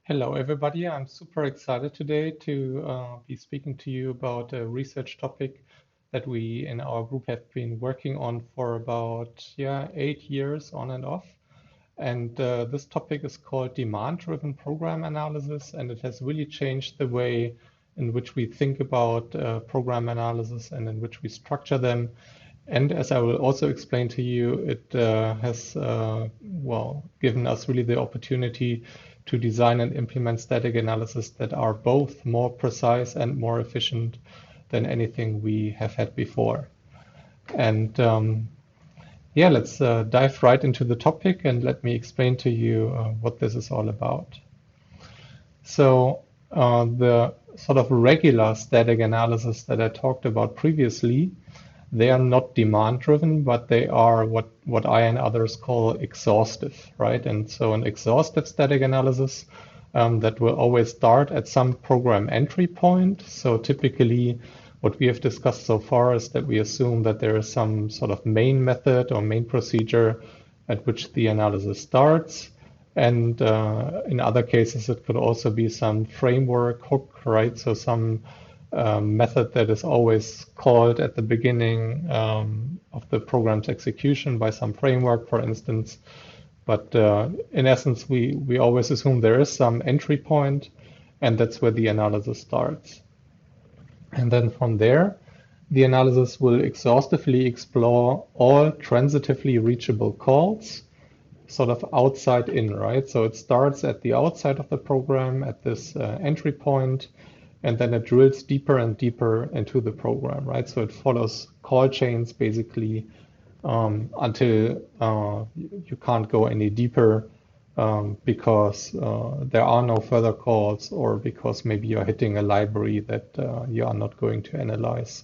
Hello, everybody. I'm super excited today to be speaking to you about a research topic that we in our group have been working on for about 8 years on and off. And this topic is called demand-driven program analysis, and it has really changed the way in which we think about program analysis and in which we structure them. And as I will also explain to you, it has given us really the opportunity to design and implement static analysis that are both more precise and more efficient than anything we have had before. And let's dive right into the topic and let me explain to you what this is all about. So the sort of regular static analysis that I talked about previously, they are not demand driven, but they are what I and others call exhaustive, right? And so an exhaustive static analysis that will always start at some program entry point. So typically what we have discussed so far is that we assume that there is some sort of main method or main procedure at which the analysis starts. And in other cases, it could also be some framework hook, right? So some method that is always called at the beginning of the program's execution by some framework, for instance. But in essence, we always assume there is some entry point, and that's where the analysis starts. And then from there, the analysis will exhaustively explore all transitively reachable calls, sort of outside in, right? So it starts at the outside of the program at this entry point, and then it drills deeper and deeper into the program, right? So it follows call chains basically until you can't go any deeper because there are no further calls, or because maybe you're hitting a library that you are not going to analyze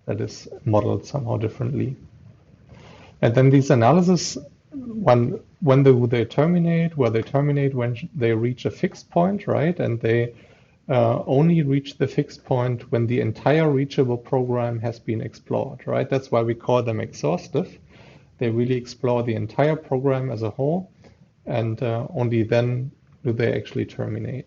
that is modeled somehow differently. And then these analyses, when do they terminate? Well, they terminate when they reach a fixed point, right? And they only reach the fixed point when the entire reachable program has been explored, right? That's why we call them exhaustive. They really explore the entire program as a whole, and only then do they actually terminate.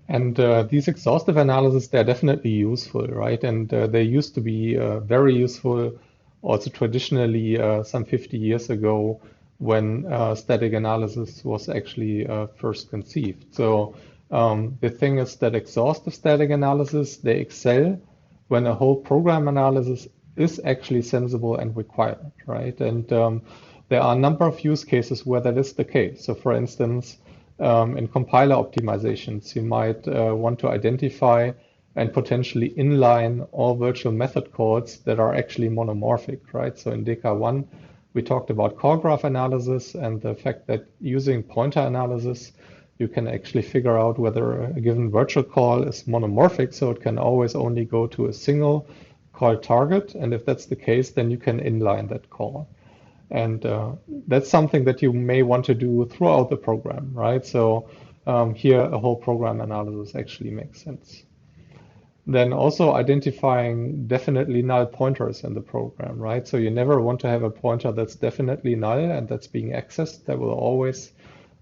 And these exhaustive analyses, they're definitely useful, right? And they used to be very useful also traditionally some 50 years ago when static analysis was actually first conceived. So the thing is that exhaustive static analysis, they excel when a whole program analysis is actually sensible and required, right? And there are a number of use cases where that is the case. So for instance, in compiler optimizations, you might want to identify and potentially inline all virtual method calls that are actually monomorphic, right? So in DECA 1, we talked about call graph analysis and the fact that using pointer analysis, you can actually figure out whether a given virtual call is monomorphic, so it can always only go to a single call target. And if that's the case, then you can inline that call. And that's something that you may want to do throughout the program, right? So here, a whole program analysis actually makes sense. Then also identifying definitely null pointers in the program, right? So you never want to have a pointer that's definitely null and that's being accessed. That will always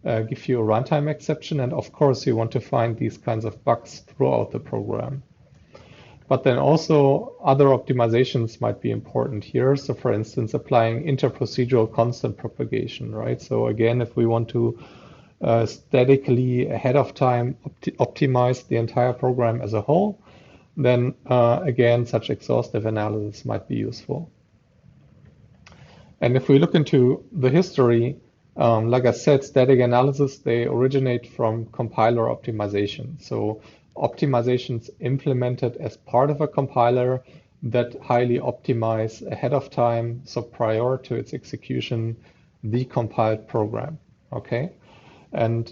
give you a runtime exception. And of course, you want to find these kinds of bugs throughout the program. But then also other optimizations might be important here. So for instance, applying interprocedural constant propagation, right? So again, if we want to statically ahead of time optimize the entire program as a whole, then again, such exhaustive analysis might be useful. And if we look into the history, like I said, static analysis, they originate from compiler optimization. So optimizations implemented as part of a compiler that highly optimize ahead of time, so prior to its execution, the compiled program, okay? And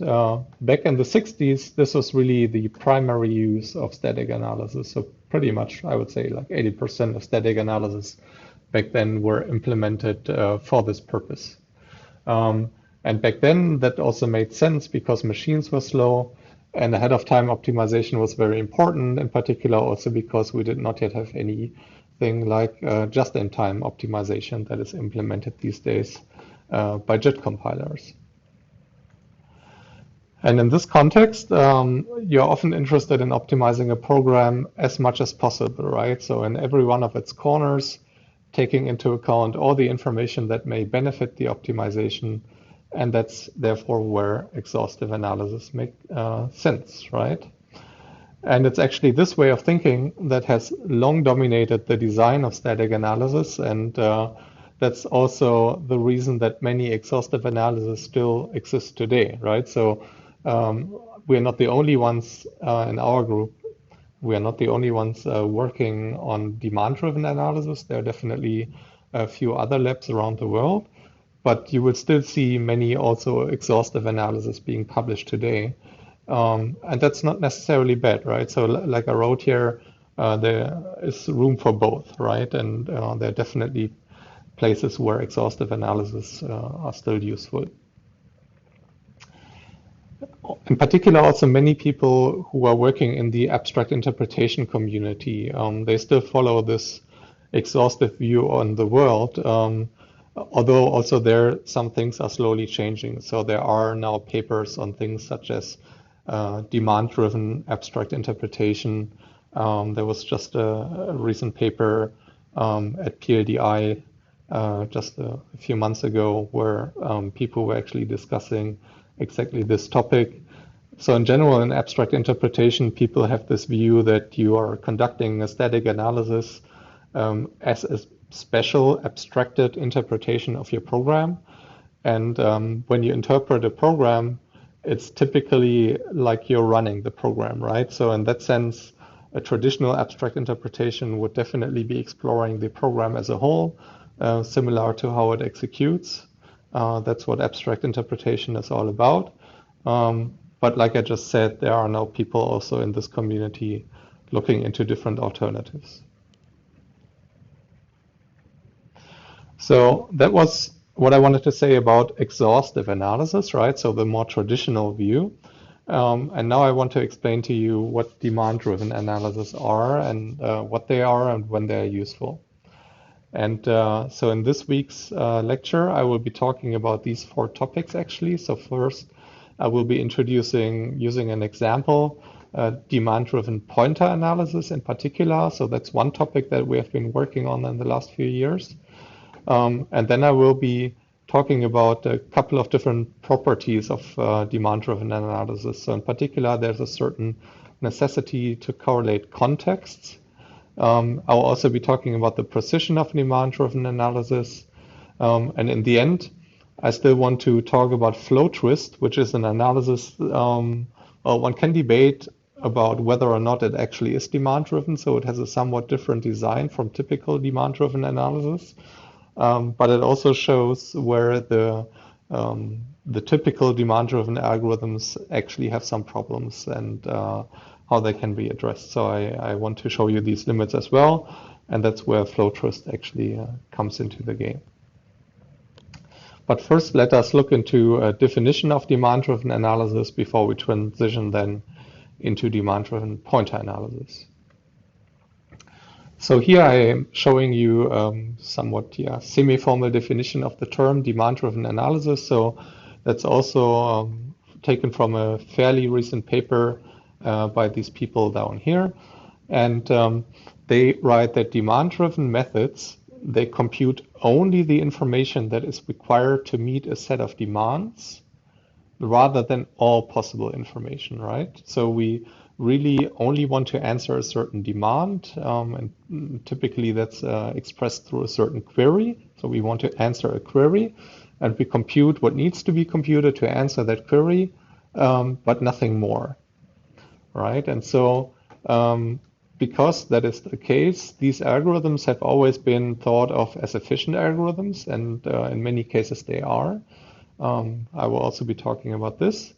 back in the 60s, this was really the primary use of static analysis. So pretty much, I would say like 80% of static analysis back then were implemented for this purpose. And back then, that also made sense because machines were slow and ahead of time optimization was very important, in particular also because we did not yet have anything like just-in-time optimization that is implemented these days by JIT compilers. And in this context, you're often interested in optimizing a program as much as possible, right? So in every one of its corners, taking into account all the information that may benefit the optimization. And that's therefore where exhaustive analysis make sense, right? And it's actually this way of thinking that has long dominated the design of static analysis. And that's also the reason that many exhaustive analysis still exist today, right? So we're not the only ones in our group. We are not the only ones working on demand-driven analysis. There are definitely a few other labs around the world, but you will still see many also exhaustive analysis being published today. And that's not necessarily bad, right? So like I wrote here, there is room for both, right? And there are definitely places where exhaustive analysis are still useful. In particular, also many people who are working in the abstract interpretation community, they still follow this exhaustive view on the world, although also there some things are slowly changing. So there are now papers on things such as demand-driven abstract interpretation. There was just a recent paper at PLDI just a few months ago where people were actually discussing exactly this topic. So in general, in abstract interpretation, people have this view that you are conducting a static analysis as a special abstracted interpretation of your program. And when you interpret a program, it's typically like you're running the program, right? So in that sense, a traditional abstract interpretation would definitely be exploring the program as a whole, similar to how it executes. That's what abstract interpretation is all about. But like I just said, there are now people also in this community looking into different alternatives. So that was what I wanted to say about exhaustive analysis, right? So the more traditional view. And now I want to explain to you what demand-driven analysis are and what they are and when they're useful. And so in this week's lecture, I will be talking about these 4 topics actually. So first, I will be introducing, using an example, demand-driven pointer analysis in particular. So that's one topic that we have been working on in the last few years. And then I will be talking about a couple of different properties of demand-driven analysis. So in particular, there's a certain necessity to correlate contexts. I'll also be talking about the precision of demand-driven analysis. And in the end, I still want to talk about flow twist, which is an analysis, one can debate about whether or not it actually is demand-driven. So it has a somewhat different design from typical demand-driven analysis. But it also shows where the typical demand-driven algorithms actually have some problems and how they can be addressed. So I want to show you these limits as well, and that's where flow twist actually comes into the game. But first, let us look into a definition of demand-driven analysis before we transition then into demand-driven pointer analysis. So here I am showing you somewhat semi-formal definition of the term demand-driven analysis. So that's also taken from a fairly recent paper by these people down here. And they write that demand-driven methods, they compute only the information that is required to meet a set of demands rather than all possible information, right? So we really only want to answer a certain demand, and typically that's expressed through a certain query. So we want to answer a query, and we compute what needs to be computed to answer that query, but nothing more, right? And so because that is the case, these algorithms have always been thought of as efficient algorithms, and in many cases they are. I will also be talking about this.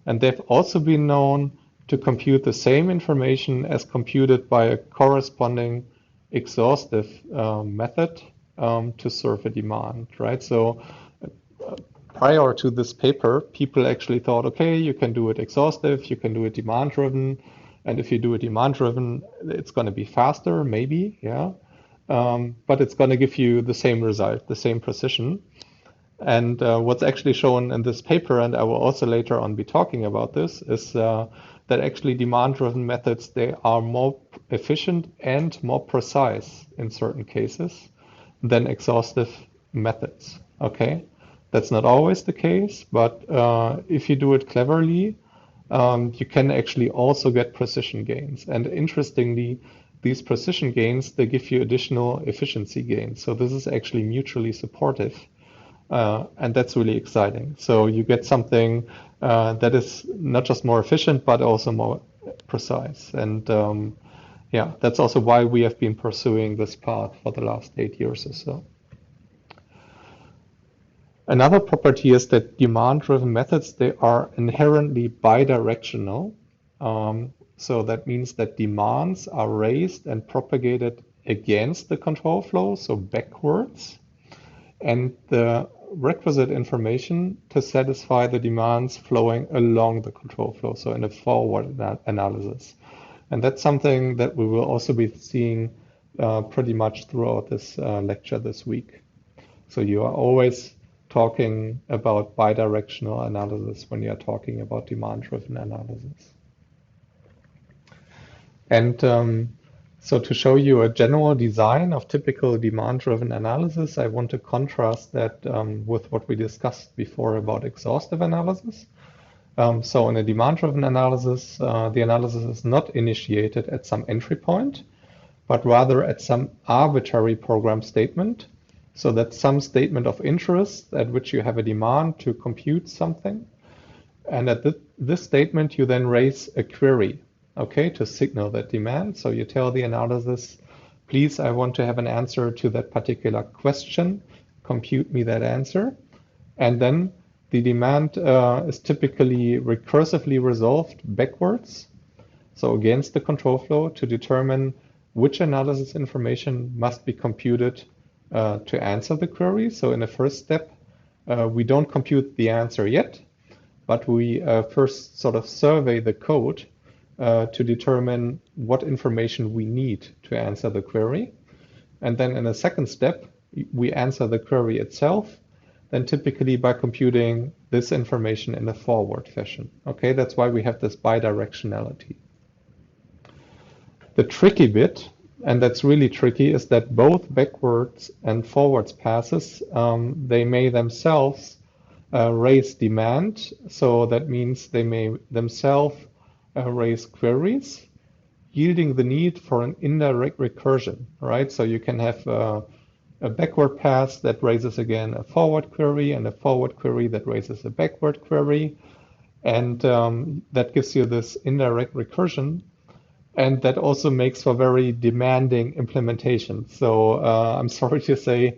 And they've also been known to compute the same information as computed by a corresponding exhaustive method to serve a demand, right? So prior to this paper, people actually thought, okay, you can do it exhaustive, you can do it demand-driven, and if you do it demand-driven, it's going to be faster, maybe, yeah, but it's going to give you the same result, the same precision. And what's actually shown in this paper, and I will also later on be talking about this, is that actually demand-driven methods, they are more efficient and more precise in certain cases than exhaustive methods. Okay, that's not always the case, but if you do it cleverly, you can actually also get precision gains. And interestingly, these precision gains, they give you additional efficiency gains. So this is actually mutually supportive. And that's really exciting. So you get something that is not just more efficient, but also more precise. And yeah, that's also why we have been pursuing this path for the last 8 years or so. Another property is that demand-driven methods, they are inherently bidirectional. So that means that demands are raised and propagated against the control flow, so backwards, and the requisite information to satisfy the demands flowing along the control flow, so in a forward analysis. And that's something that we will also be seeing pretty much throughout this lecture this week. So you are always talking about bidirectional analysis when you are talking about demand-driven analysis. And so to show you a general design of typical demand-driven analysis, I want to contrast that with what we discussed before about exhaustive analysis. So in a demand-driven analysis, the analysis is not initiated at some entry point, but rather at some arbitrary program statement. So that's some statement of interest at which you have a demand to compute something. And at this statement, you then raise a query, okay, to signal that demand. So you tell the analysis, please, I want to have an answer to that particular question. Compute me that answer. And then the demand is typically recursively resolved backwards, so against the control flow, to determine which analysis information must be computed to answer the query. So in the first step, we don't compute the answer yet, but we first sort of survey the code to determine what information we need to answer the query. And then in a second step, we answer the query itself, then typically by computing this information in a forward fashion. Okay, that's why we have this bidirectionality. The tricky bit, and that's really tricky, is that both backwards and forwards passes, they may themselves raise demand. So that means they may themselves raise queries, yielding the need for an indirect recursion, right? So you can have a backward pass that raises again a forward query, and a forward query that raises a backward query. And that gives you this indirect recursion. And that also makes for very demanding implementation. So I'm sorry to say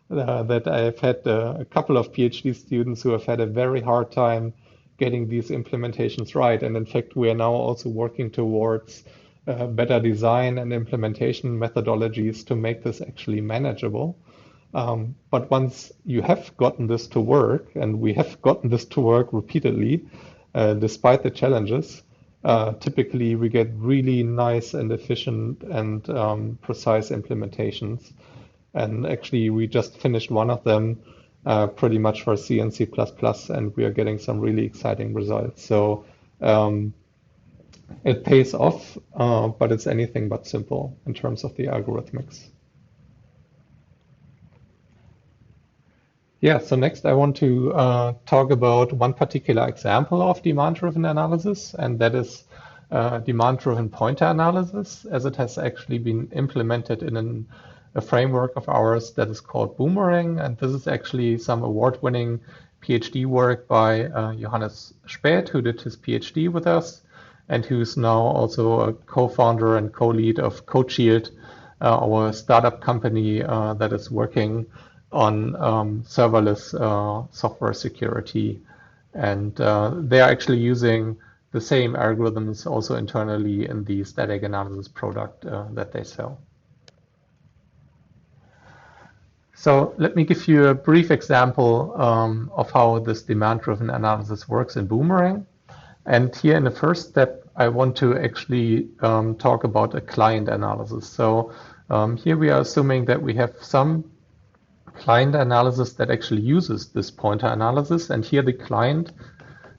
that I've had a couple of PhD students who have had a very hard time getting these implementations right. And in fact, we are now also working towards better design and implementation methodologies to make this actually manageable. But once you have gotten this to work, and we have gotten this to work repeatedly, despite the challenges, typically we get really nice and efficient and precise implementations. And actually, we just finished one of them pretty much for C and C++, and we are getting some really exciting results. So it pays off, but it's anything but simple in terms of the algorithmics. Yeah, so next I want to talk about one particular example of demand-driven analysis, and that is demand-driven pointer analysis, as it has actually been implemented in a framework of ours that is called Boomerang. And this is actually some award-winning PhD work by Johannes Späth, who did his PhD with us, and who's now also a co-founder and co-lead of CodeShield, our startup company that is working on serverless software security. And they are actually using the same algorithms also internally in the static analysis product that they sell. So let me give you a brief example of how this demand-driven analysis works in Boomerang. And here in the first step, I want to actually talk about a client analysis. So here we are assuming that we have some client analysis that actually uses this pointer analysis. And here the client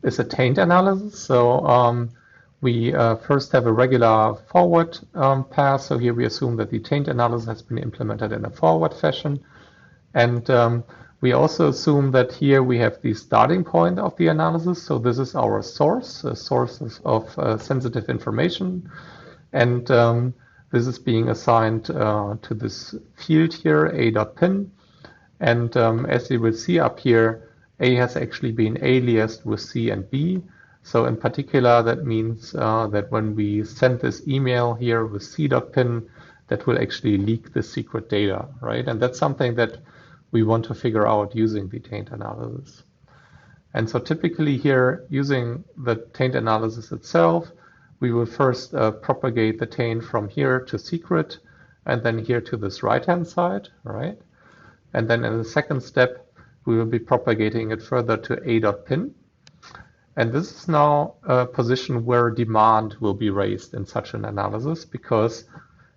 is a taint analysis. So we first have a regular forward path. So here we assume that the taint analysis has been implemented in a forward fashion. And we also assume that here we have the starting point of the analysis. So this is our source, sources of sensitive information. And this is being assigned to this field here, a.pin. And as you will see up here, A has actually been aliased with C and B. So in particular, that means that when we send this email here with C.pin, that will actually leak the secret data, right? And that's something that we want to figure out using the taint analysis. And so typically here, using the taint analysis itself, we will first propagate the taint from here to secret, and then here to this right-hand side, right? And then in the second step, we will be propagating it further to a.pin. And this is now a position where demand will be raised in such an analysis, because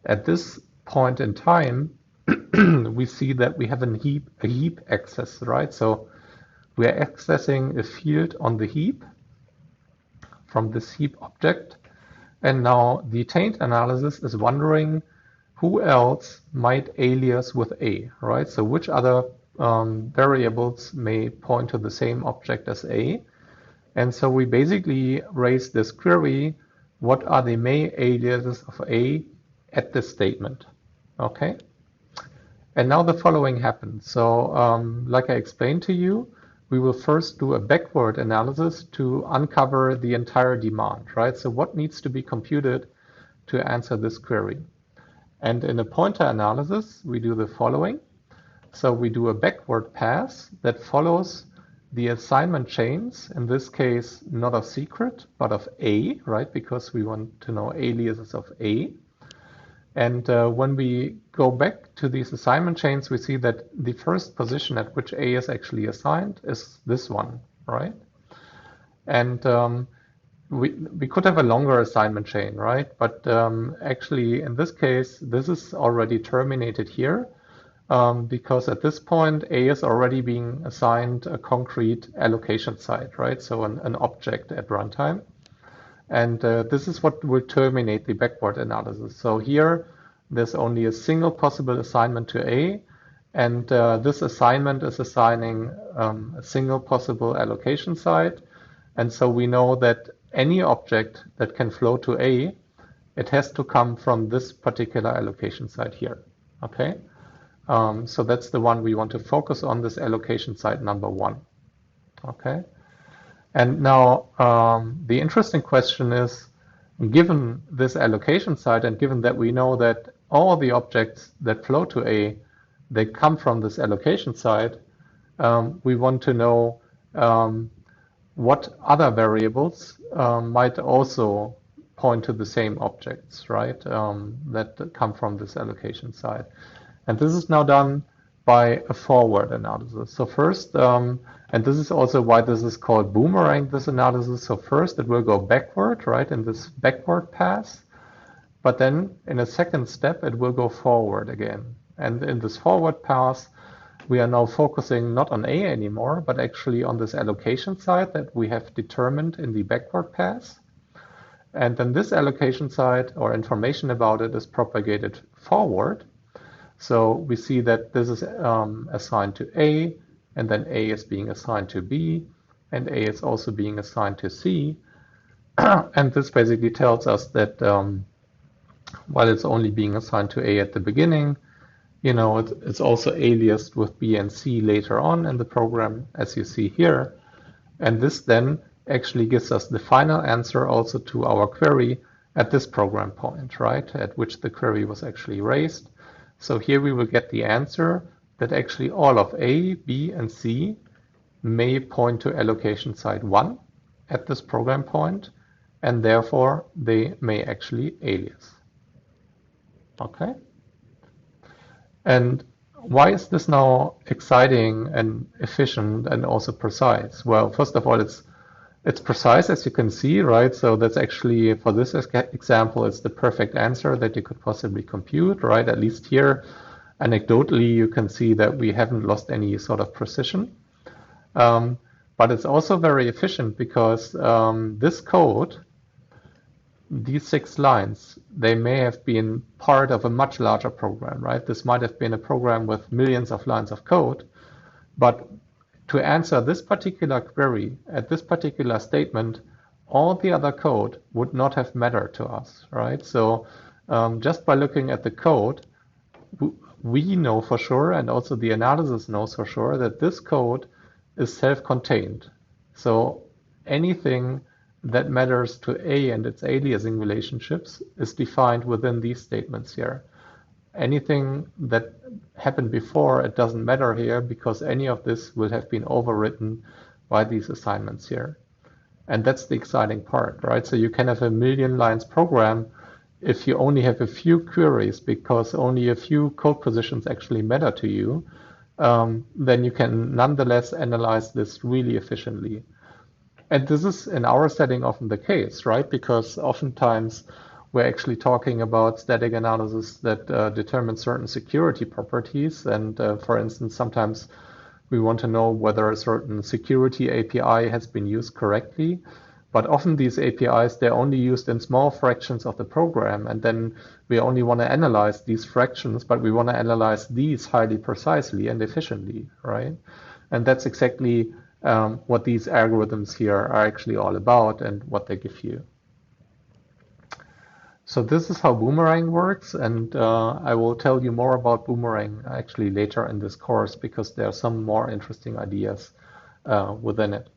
at this point in time, we see that we have a heap access, right? So we are accessing a field on the heap from this heap object. And now the taint analysis is wondering who else might alias with A, right? So which other variables may point to the same object as A. And so we basically raise this query, what are the main aliases of A at this statement, okay? And now the following happens. So like I explained to you, we will first do a backward analysis to uncover the entire demand, right? So what needs to be computed to answer this query? And in a pointer analysis, we do the following. So we do a backward pass that follows the assignment chains, in this case, not of secret, but of A, right? Because we want to know aliases of A. And when we go back to these assignment chains, we see that the first position at which A is actually assigned is this one, right? And we could have a longer assignment chain, right? But actually, in this case, this is already terminated here because at this point, A is already being assigned a concrete allocation site, right? So an object at runtime. And this is what will terminate the backward analysis. So here, there's only a single possible assignment to A, and this assignment is assigning a single possible allocation site. And so we know that any object that can flow to A, it has to come from this particular allocation site here, okay? So that's the one we want to focus on, this allocation site number 1, okay? And now the interesting question is, given this allocation site and given that we know that all the objects that flow to A, they come from this allocation site, we want to know what other variables might also point to the same objects, right, that come from this allocation site. And this is now done by a forward analysis. So first, and this is also why this is called Boomerang, this analysis. So first it will go backward, right, in this backward pass. But then in a second step, it will go forward again. And in this forward pass, we are now focusing not on A anymore, but actually on this allocation site that we have determined in the backward pass. And then this allocation site or information about it is propagated forward. So we see that this is assigned to A, and then A is being assigned to B, and A is also being assigned to C. And this basically tells us that while it's only being assigned to A at the beginning, you know, it's also aliased with B and C later on in the program, as you see here. And this then actually gives us the final answer also to our query at this program point, right, at which the query was actually raised. So here we will get the answer that actually all of A, B, and C may point to allocation site 1 at this program point, and therefore they may actually alias. Okay? And why is this now exciting and efficient and also precise? Well, first of all, it's precise, as you can see, right? So that's actually, for this example, it's the perfect answer that you could possibly compute, right? At least here, Anecdotally, you can see that we haven't lost any sort of precision. But it's also very efficient because this code, these 6 lines, they may have been part of a much larger program, right? This might have been a program with millions of lines of code, but to answer this particular query at this particular statement, all the other code would not have mattered to us, right? So just by looking at the code, we know for sure, and also the analysis knows for sure, that this code is self-contained. So anything that matters to A and its aliasing relationships is defined within these statements here. Anything that happened before, it doesn't matter here because any of this will have been overwritten by these assignments here. And that's the exciting part, right? So you can have a million lines program if you only have a few queries because only a few code positions actually matter to you, then you can nonetheless analyze this really efficiently. And this is in our setting often the case, right? Because oftentimes we're actually talking about static analysis that determines certain security properties. And for instance, sometimes we want to know whether a certain security API has been used correctly. But often these APIs, they're only used in small fractions of the program. And then we only want to analyze these fractions, but we want to analyze these highly precisely and efficiently, right? And that's exactly what these algorithms here are actually all about and what they give you. So this is how Boomerang works, and I will tell you more about Boomerang actually later in this course because there are some more interesting ideas within it.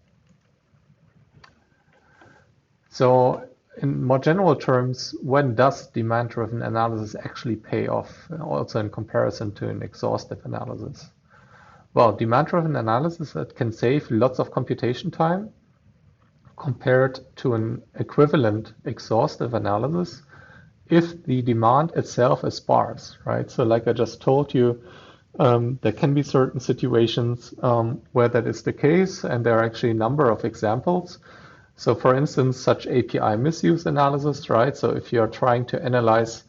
So in more general terms, when does demand-driven analysis actually pay off, also in comparison to an exhaustive analysis? Well, demand-driven analysis, it can save lots of computation time compared to an equivalent exhaustive analysis if the demand itself is sparse, right? So like I just told you, there can be certain situations where that is the case, and there are actually a number of examples. So for instance, such API misuse analysis, right? So if you're trying to analyze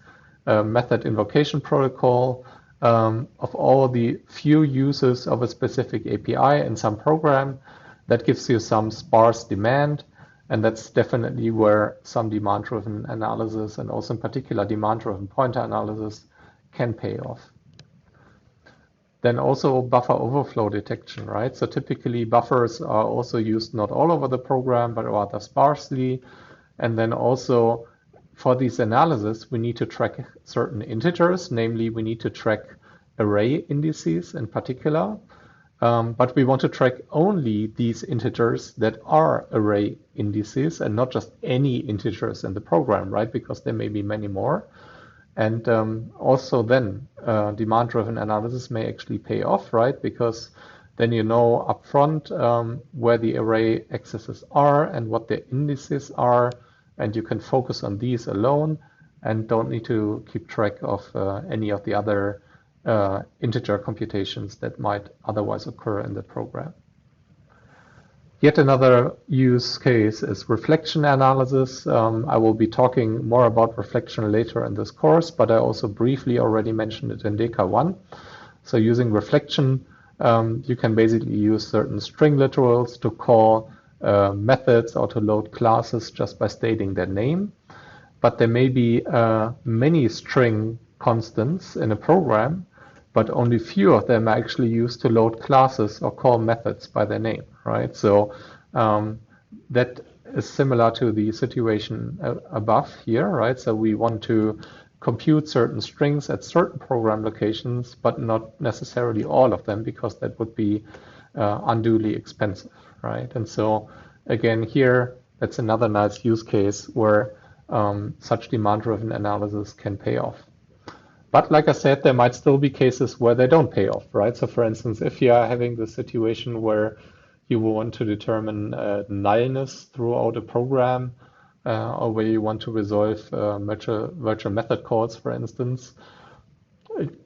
a method invocation protocol of all the few uses of a specific API in some program, that gives you some sparse demand. And that's definitely where some demand-driven analysis and also in particular demand-driven pointer analysis can pay off. Then also buffer overflow detection, right? So typically buffers are also used not all over the program, but rather sparsely. And then also for these analysis, we need to track certain integers, namely we need to track array indices in particular. But we want to track only these integers that are array indices and not just any integers in the program, right? Because there may be many more. And also then demand-driven analysis may actually pay off, right? Because then you know upfront where the array accesses are and what their indices are, and you can focus on these alone and don't need to keep track of any of the other integer computations that might otherwise occur in the program. Yet another use case is reflection analysis. I will be talking more about reflection later in this course, but I also briefly already mentioned it in DECA 1. So using reflection, you can basically use certain string literals to call methods or to load classes just by stating their name. But there may be many string constants in a program, but only few of them are actually used to load classes or call methods by their name, right? So that is similar to the situation above here, right? So we want to compute certain strings at certain program locations, but not necessarily all of them, because that would be unduly expensive, right? And so again, here, that's another nice use case where such demand-driven analysis can pay off. But like I said, there might still be cases where they don't pay off, right? So for instance, if you are having the situation where you will want to determine nullness throughout a program, or where you want to resolve virtual method calls, for instance,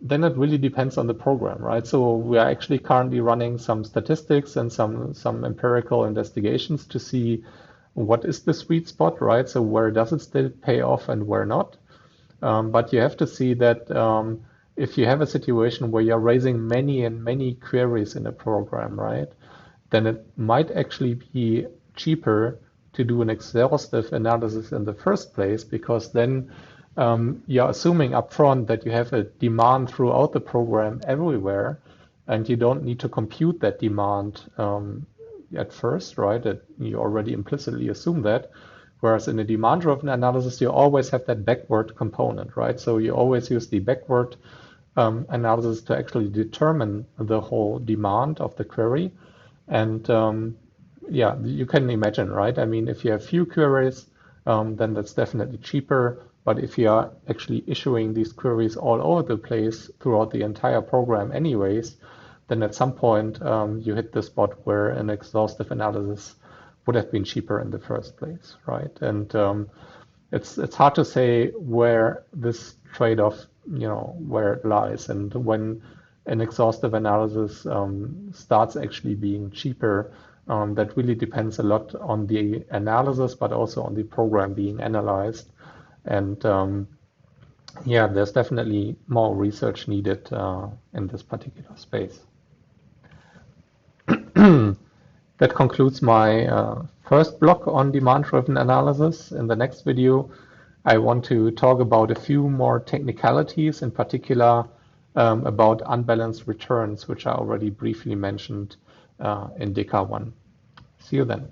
then it really depends on the program, right? So we are actually currently running some statistics and some empirical investigations to see what is the sweet spot, right? So where does it still pay off and where not? But you have to see that if you have a situation where you're raising many and many queries in a program, right, then it might actually be cheaper to do an exhaustive analysis in the first place, because then you're assuming upfront that you have a demand throughout the program everywhere, and you don't need to compute that demand at first, right? That you already implicitly assume that. Whereas in a demand-driven analysis, you always have that backward component, right? So you always use the backward analysis to actually determine the whole demand of the query. And yeah, you can imagine, right? I mean, if you have few queries, then that's definitely cheaper. But if you are actually issuing these queries all over the place throughout the entire program anyways, then at some point you hit the spot where an exhaustive analysis would have been cheaper in the first place, right? And it's hard to say where this trade-off, where it lies, and when an exhaustive analysis starts actually being cheaper. That really depends a lot on the analysis, but also on the program being analyzed. And yeah, there's definitely more research needed in this particular space. That concludes my first block on demand-driven analysis. In the next video, I want to talk about a few more technicalities, in particular about unbalanced returns, which I already briefly mentioned in DECA 1. See you then.